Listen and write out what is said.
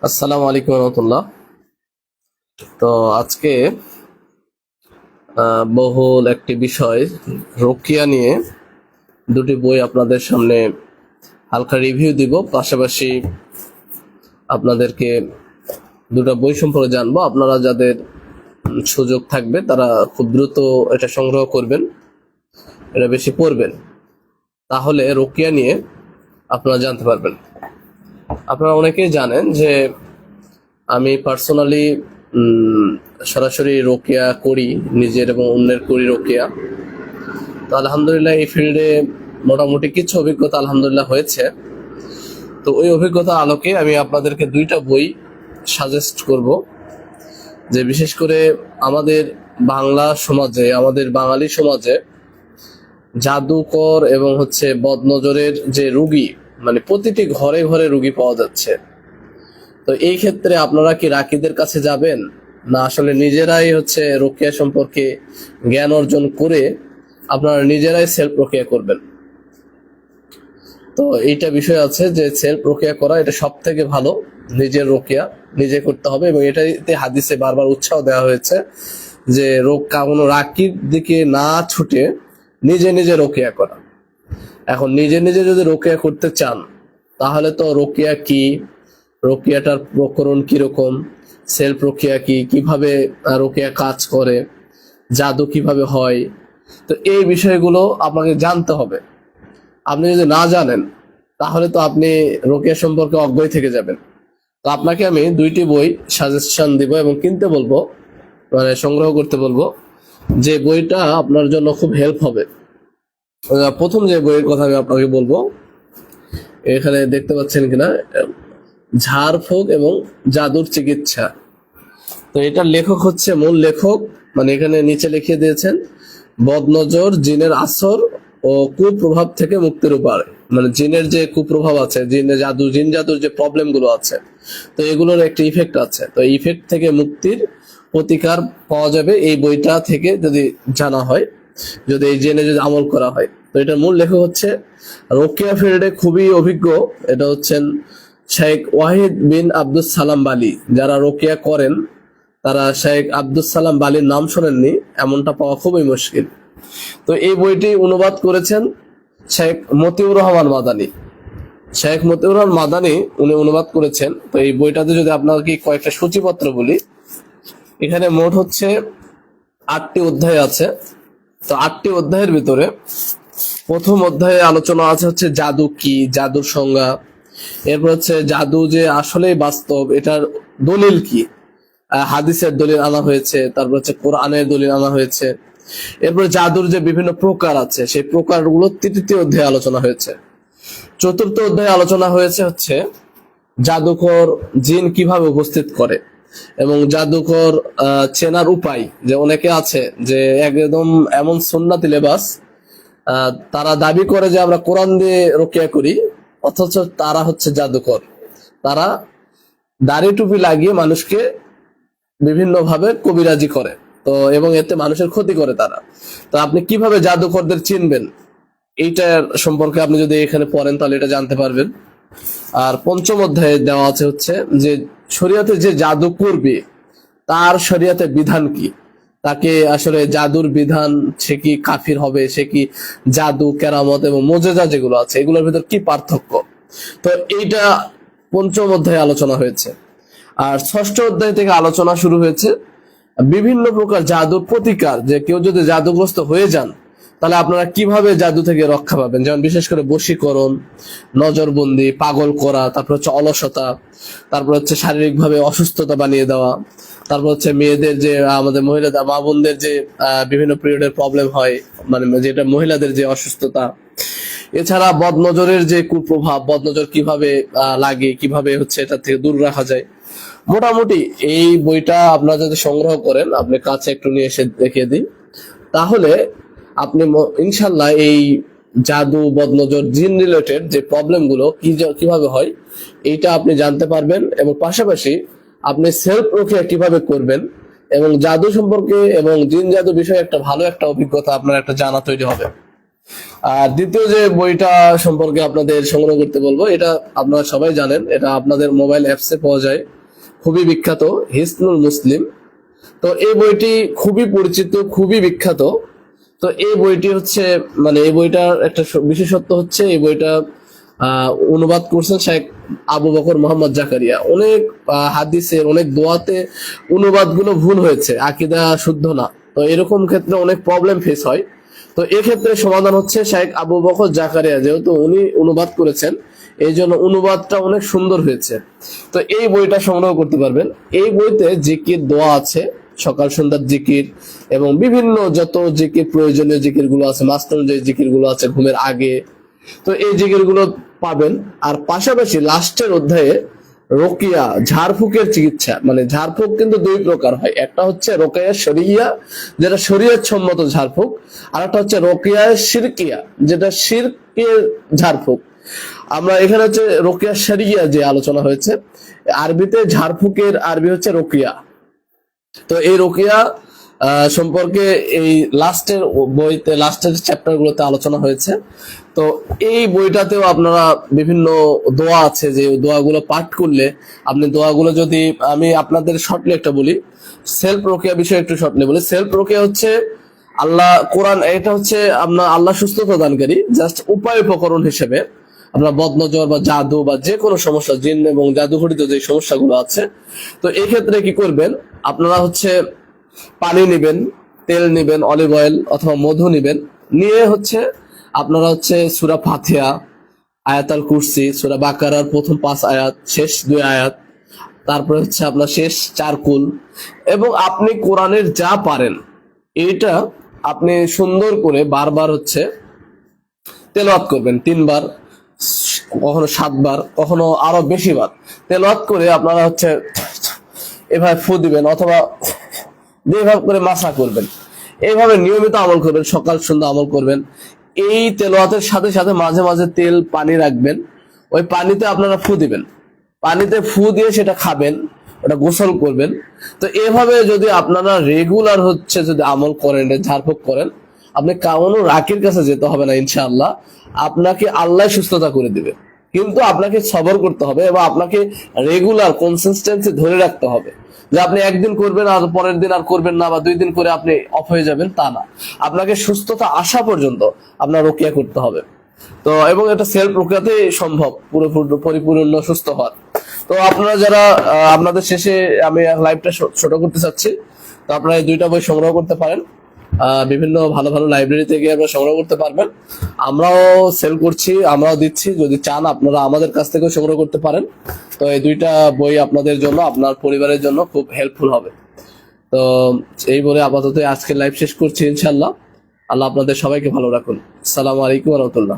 আসসালামু আলাইকুম রহমতুল্লাহ। তো আজকে বহুল একটি বিষয় রোকিয়া নিয়ে দুটি বই আপনাদের সামনে হালকা রিভিউ দিব, পাশাপাশি আপনাদেরকে দুটো বই সম্পর্কে জানবো। আপনারা যাদের সুযোগ থাকবে তারা খুব দ্রুত এটা সংগ্রহ করবেন, এটা বেশি পড়বেন, তাহলে রোকিয়া নিয়ে আপনারা জানতে পারবেন। আপনারা অনেকেই জানেন যে আমি পার্সোনালি সরাসরি রোকেয়া করি, নিজের এবং অন্যের করি রোকেয়া। তো আলহামদুলিল্লাহ এই ফিল্ডে মোটামুটি কিছু অভিজ্ঞতা আলহামদুলিল্লাহ হয়েছে। তো ওই অভিজ্ঞতার আলোকে আমি আপনাদেরকে দুইটা বই সাজেস্ট করব, যে বিশেষ করে আমাদের বাংলা সমাজে, আমাদের বাঙালি সমাজে জাদুকর এবং বদনজরের যে রুগী, মানে প্রতিটি ঘরে ঘরে রুগী পাওয়া যাচ্ছে। তো এই ক্ষেত্রে আপনারা কি রাকিদের কাছে যাবেন, না আসলে নিজেরাই রোকেয়া সম্পর্কে জ্ঞান অর্জন করে আপনারা নিজেরাই সেলফ রোকেয়া করবেন? তো এইটা বিষয় আছে যে সেলফ রোকেয়া করা এটা সব থেকে ভালো। নিজের রোকেয়া নিজে করতে হবে, এবং এটাতে হাদিসে বারবার উৎসাহ দেওয়া হয়েছে যে কোনো রাকির দিকে না ছুটে নিজে নিজে রোকেয়া করা। এখন নিজে নিজে যদি রোকেয়া করতে চান, তাহলে তো রোকেয়া কি, রোকেয়াটার প্রকরণ কিরকম, সেলফ রোকেয়া কি, কিভাবে রোকেয়া কাজ করে, জাদু কিভাবে হয়, তো এই বিষয়গুলো আপনাকে জানতে হবে। আপনি যদি না জানেন তাহলে তো আপনি রোকেয়া সম্পর্কে অজ্ঞই থেকে যাবেন। তো আপনাকে আমি দুইটি বই সাজেশন দিব এবং কিনতে বলবো, মানে সংগ্রহ করতে বলবো, যে বইটা আপনার জন্য খুব হেল্প হবে। প্রথম যে বইয়ের কথা আমি আপনাকে বলবো, এখানে দেখতে পাচ্ছেন কিনা, ঝাড়ফুঁক এবং জাদুর চিকিৎসা। তো এটার লেখক মূল লেখক, মানে এখানে নিচে লিখিয়ে দিয়েছেন বদনজর, জিনের আসর ও কুপ্রভাব থেকে মুক্তির উপায়। মানে জিনের যে কুপ্রভাব আছে, জিন জাদুর যে প্রবলেম গুলো আছে, তো এগুলোর একটা ইফেক্ট আছে। তো ইফেক্ট থেকে মুক্তির প্রতিকার পাওয়া যাবে এই বইটা থেকে, যদি জানা হয়, যদি এই জেনে যদি আমল করা হয়। তো এটার মূল লেখক রোকেয়া ফিল্ডে খুবই অভিজ্ঞ, এটা শেখ ওয়াহিদ বিন আব্দুস সালাম বালি। যারা রোকেয়া করেন তারা শেখ আব্দুস সালাম বালির নাম শোনেননি এমনটা পাওয়া খুবই মুশকিল। তো এই বইটি অনুবাদ করেছেন শেখ মতিউর রহমান মাদানী। শেখ মতিউর রহমান মাদানী উনি অনুবাদ করেছেন। তো এই বইটাতে যদি আপনাকে কয়েকটা সূচিপত্র বলি, এখানে মোট 8টি অধ্যায় আছে। তো 8টি অধ্যায়ের ভিতরে প্রথম অধ্যায়ে আলোচনা আছে জাদু কি, জাদুর সংজ্ঞা। এরপর জাদু যে আসলেই বাস্তব, এটার দলিল কি, হাদিসের দলিল আনা হয়েছে, তারপর কোরআনের দলিল আনা হয়েছে। এরপরে জাদুর যে বিভিন্ন প্রকার আছে, সেই প্রকারগুলো তৃতীয় অধ্যায়ে আলোচনা হয়েছে। চতুর্থ অধ্যায়ে আলোচনা হয়েছে জাদুকর জিন কিভাবে উপস্থিত করে, এবং জাদুকর চেনার উপায়। যে অনেকে আছে যে একদম এমন সুন্নাতি লেবাস, তারা দাবি করে যে আমরা কোরআন দিয়ে রোকেয়া করি, অথচ তারা জাদুকর। তারা দাড়ি টুপি লাগিয়ে মানুষকে বিভিন্ন ভাবে কবিরাজি করে, তো এবং এতে মানুষের ক্ষতি করে তারা। তো আপনি কিভাবে জাদুকরদের চিনবেন, এইটার সম্পর্কে আপনি যদি এখানে পড়েন তাহলে এটা জানতে পারবেন। আর পঞ্চম অধ্যায়ে দেওয়া আছে যে শরীয়তে যে জাদু করবে তার শরীয়তে বিধান কি, তাকে আসলে জাদুর বিধান, সে কি কাফির হবে, সে কি জাদু, কেরামত এবং মোজেজা যেগুলো আছে এগুলোর ভিতর কি পার্থক্য। তো এইটা পঞ্চম অধ্যায়ে আলোচনা হয়েছে। আর ষষ্ঠ অধ্যায় থেকে আলোচনা শুরু হয়েছে বিভিন্ন প্রকার জাদুর প্রতিকার, যে কেউ যদি জাদুগ্রস্ত হয়ে যান তাহলে আপনারা কিভাবে জাদু থেকে রক্ষা পাবেন। যেমন বিশেষ করে বশীকরণ, নজরবন্দি, পাগল করা, তারপর অলসতা, তারপর শারীরিকভাবে অসুস্থতা বানিয়ে দেওয়া, তারপর মেয়েদের যে, আমাদের মহিলাদের মা বোনদের যে বিভিন্ন পিরিয়ডের প্রবলেম হয়, মানে যেটা মহিলাদের যে অসুস্থতা। এছাড়া বদনজরের যে কুপ্রভাব, বদনজর কিভাবে লাগে, কিভাবে এটা থেকে দূর রাখা যায়। মোটামুটি এই বইটা আপনারা যদি সংগ্রহ করেন, আপনি কাছে একটু নিয়ে এসে দেখিয়ে দিই, তাহলে আপনি ইনশাল্লাহ এই জাদু, বদনজর, জিন রিলেটেড যে প্রবলেম গুলো কিভাবে হয় এইটা আপনি জানতে পারবেন, এবং পাশাপাশি আপনি সেলফ রোকেয়া কিভাবে করবেন, এবং জাদু সম্পর্কে এবং জিন জাদু বিষয়ে একটা ভালো একটা অভিজ্ঞতা আপনার একটা জানা তৈরি হবে। আর দ্বিতীয় যে বইটা সম্পর্কে আপনাদের সংগ্রহ করতে বলবো, এটা আপনারা সবাই জানেন, এটা আপনাদের মোবাইল অ্যাপসে পাওয়া যায়, খুবই বিখ্যাত, হিসনুল মুসলিম। তো এই বইটি খুবই পরিচিত, খুবই বিখ্যাত। তো এই বইটি হচ্ছে, মানে এই বইটার একটা বিশেষত্ব হচ্ছে, এই বইটা অনুবাদ করছেন শেখ আবু বকর মোহাম্মদ জাকারিয়া। অনেক হাদিসের, অনেক দোয়াতে অনুবাদগুলো ভুল হয়েছে, আকীদা শুদ্ধ না। তো এরকম ক্ষেত্রে অনেক প্রবলেম ফেস হয়। তো এক্ষেত্রে সমাধান হচ্ছে শেখ আবু বকর জাকারিয়া, যেহেতু উনি অনুবাদ করেছেন, এই জন্য অনুবাদটা অনেক সুন্দর হয়েছে। তো এই বইটা সংগ্রহ করতে পারবেন। এই বইতে জিকির দোয়া আছে, সকাল সন্ধ্যার জিকির, এবং বিভিন্ন যত জিকির, প্রয়োজনীয় জিকির গুলো আছে, মাস্টার যে জিকির গুলো আছে ঘুমের আগে, তো এই জিকির গুলো পাবেন। আর পাশাপাশি লাস্টের অধ্যায়ে রোকিয়া, ঝাড়ফুঁকের চিকিৎসা, মানে ঝাড়ফুঁক কিন্তু দুই প্রকার হয়, একটা হচ্ছে রোকেয়া শরিয়া, যেটা শরীয়ত সম্মত ঝাড়ফুঁক, আর একটা হচ্ছে রোকিয়া শিরকিয়া, যেটা শিরকের ঝাড়ফুঁক। আমরা এখানে হচ্ছে রোকিয়া শরিয়া যে আলোচনা হয়েছে, আরবিতে ঝাড়ফুঁকের আরবি হচ্ছে রোকিয়া। তো এই রোকিয়া সম্পর্কে এই লাস্টের বইতে, লাস্টের চ্যাপ্টার গুলোতে আলোচনা হয়েছে। তো এই বইটাতেও আপনারা বিভিন্ন দোয়া আছে, যে দোয়াগুলো পাঠ করলে আপনি দোয়াগুলো যদি, আমি আপনাদের শর্টলি একটা বলি, সেলফ রোকিয়া বিষয়ে একটু শর্টলি বলি। সেলফ রোকিয়া হচ্ছে আল্লাহ কোরআন, এটা হচ্ছে আপনার আল্লাহ সুস্থতা দানকারী, জাস্ট উপায় উপকরণ হিসেবে আপনার বদনজর বা জাদু বা যে কোনো সমস্যা, জিন এবং জাদুঘটিত যে সমস্যাগুলো আছে, তো এই ক্ষেত্রে কি করবেন, আপনারা হচ্ছে পানি নিবেন, তেল নিবেন, অলিভ অয়েল অথবা মধু নিবেন, নিয়ে হচ্ছে আপনারা হচ্ছে সূরা ফাতিহা, আয়াতুল কুরসি, সূরা বাকারার প্রথম 5 আয়াত, শেষ 2 আয়াত, তারপরে হচ্ছে আপনার শেষ 4 কুল, এবং আপনি কোরআনের যা পারেন এইটা আপনি সুন্দর করে বারবার হচ্ছে তেলাওয়াত করবেন, 3 বার, কখনো 7 বার, কখনো আরো বেশি বার তেলাওয়াত করে আপনারা হচ্ছে এভাবে ফু দিবেন, অথবা যেভাবে করে মাসা করবেন, এইভাবে নিয়মিত আমল করবেন, সকাল সন্ধ্যা আমল করবেন। এই তেলাওয়াতের সাথে সাথে মাঝে মাঝে তেল পানি রাখবেন, ওই পানিতে আপনারা ফু দিবেন, পানিতে ফু দিয়ে সেটা খাবেন, ওটা গোসল করবেন। তো এভাবে যদি আপনারা রেগুলার হচ্ছে যদি আমল করেন, ঝাড়ফুঁক করেন, আপনি কোনো রাকির কাছে যেতে হবে না, ইনশাআল্লাহ আপনাকে আল্লাহ সুস্থতা করে দিবে। কিন্তু আপনাকে সবর করতে হবে এবং আপনাকে রেগুলার কনসিস্টেন্সি ধরে রাখতে হবে, যে আপনি একদিন করবেন আর পরের দিন আর করবেন না, বা 2 দিন করে আপনি অফ হয়ে যাবেন, তা না। আপনাকে সুস্থতা আসা পর্যন্ত আপনার রোকিয়া করতে হবে। তো এবং এটা সেলফ রোকিয়াতেই সম্ভব পরিপূর্ণ সুস্থ হওয়ার। তো আপনারা যারা আপনাদের শেষে আমি লাইভটা ছোট করতে চাচ্ছি, তো আপনারা এই 2টা বই সংগ্রহ করতে পারেন, বিভিন্ন ভালো ভালো লাইব্রেরি থেকে আপনারা সংগ্রহ করতে পারবেন। আমরাও সেল করছি, আমরাও দিচ্ছি, যদি চান আপনারা আমাদের কাছ থেকেও সংগ্রহ করতে পারেন। তো এই 2টা বই আপনাদের জন্য, আপনার পরিবারের জন্য খুব হেল্পফুল হবে। তো এই বলে আপাতত আজকের লাইভ শেষ করছি, ইনশাআল্লাহ। আল্লাহ আপনাদের সবাইকে ভালো রাখুন। আসসালামু আলাইকুম ওয়া রাহমাতুল্লাহ।